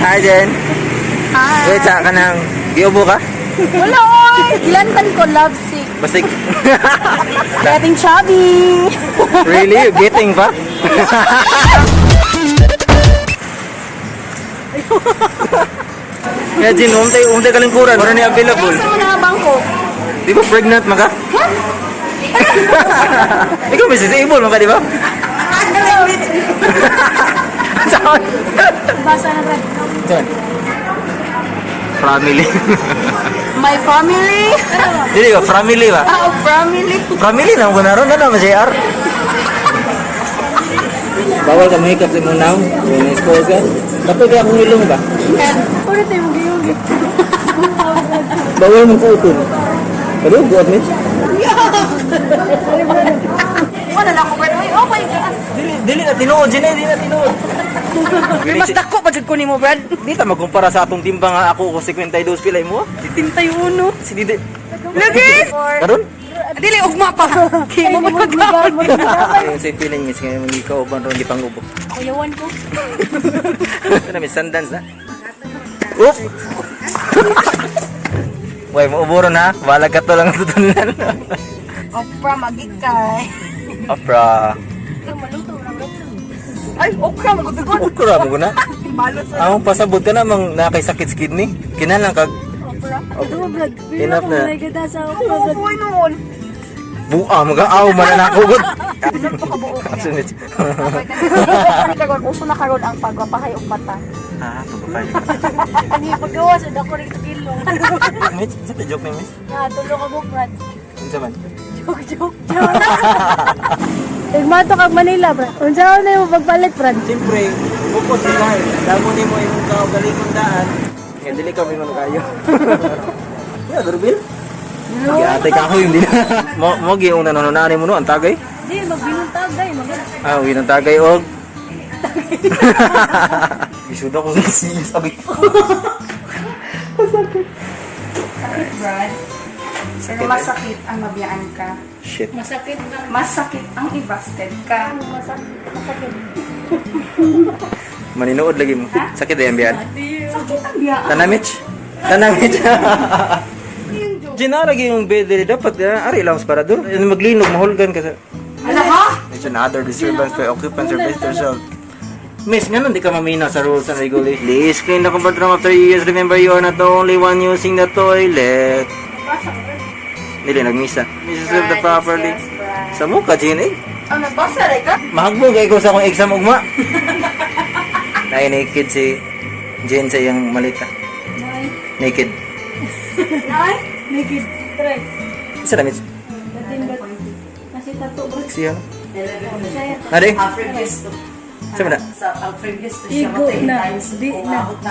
Hi, Jen. Hi. Wait, saan ka nang giubo ka? Wala, oy. Ilantan ko love sick. Basig. Getting chubby. Really? You getting pa? Kaya Jen, umtay kalingkuran. Wala ni available. Sa mga bangko. Di ba pregnant maka? Ikaw may disabled maka, di ba? Saan? Basa na rin. Saan? Family. My family. Dili ka, family ba? Oh, family. Family na ko naroon na naman JR. Bawal ka mahikap sa mong naong. When expose ka. Dapat kaya akong ilong ba? Puro tayo mag-iugi. Bawal mong kuutol. Pero buat ni. Wala lang ako, Brad. Oh my God. Dili na tinuod, Jene, dili na tinuod. Mas dako pa ko ni mo, Brad. Di ta magkumpara sa atong timbang nga ako ko 52 pilay mo. Tintay uno. Si Didi. Lagis! Karon? Dili, ugma pa. Kaya mo magkakaroon. Ayun sa feeling miss ngayon mga ikaw uban ron di pangubok. Kuyawan ko. Ito na may sundance na. Oop! Way, mauburon ha. Balag ka to lang tutunan. Opera magikay. Opera. Maluto lang. Ay, okra magutugod. Okra mo na. Balot sa Ang pasabot ka namang nakay-sakit sa kidney. Kinalang kag opera. enough na. Oo, boy noon. Buang mag-aaw man na nakugod. Bilang pa kabuo niya. Sunod. Karon uso na karon ang pagpapahay og mata. Ah, pagpapay. Ani paggawa sa dako ring kilong. Mitch, sa joke na Mitch. Na tulo ka mo, Brad. Ano man? Joke. Igmato kag Manila, Brad. Unsa na yung pagpalit, Brad? Siyempre, focus sila eh. Damo ni mo yung kaugaling daan. Nga, dili ka may kayo. Yeah, Durbil. Ate ka ako yung din. Mo yung nanonanay mo no, ang tagay. Di magbinuntag day, Ah, uwi ng tagay og. Isuda ko sa siya sabi ko. Sakit, Brad. Pero masakit ang mabiyaan ka. Shit. Masakit na. Masakit ang i-busted ka. Masakit. Maninood lagi mo. Sakit yan biyan. Sakit ang biyaan. Tanamich. Gina lagi yung bed dili dapat ari lang para doon. Maglinog mahulgan ka sa. Ala ha? It's another disturbance by occupants or visitors of. Miss, nga nun, di ka mamina sa rules and regulations. Please clean the comfort room after you use. Remember, you are not the only one using the toilet. Dili, nagmisa. Mrs. the properly. Yes, Brad. Sa mukha, Jen, eh. Ang nagbasa rin ka? Mahagbo kay ko sa akong exam ugma. Naked si Jen sa iyang malita. Naked. Nay? Naked. Try. Isa na, Miss. Kasi tato, Brad. Siya. Saya. Nari? Previous to. Sa mana? Sa previous to siya Igo matay na. times Di na. umabot na.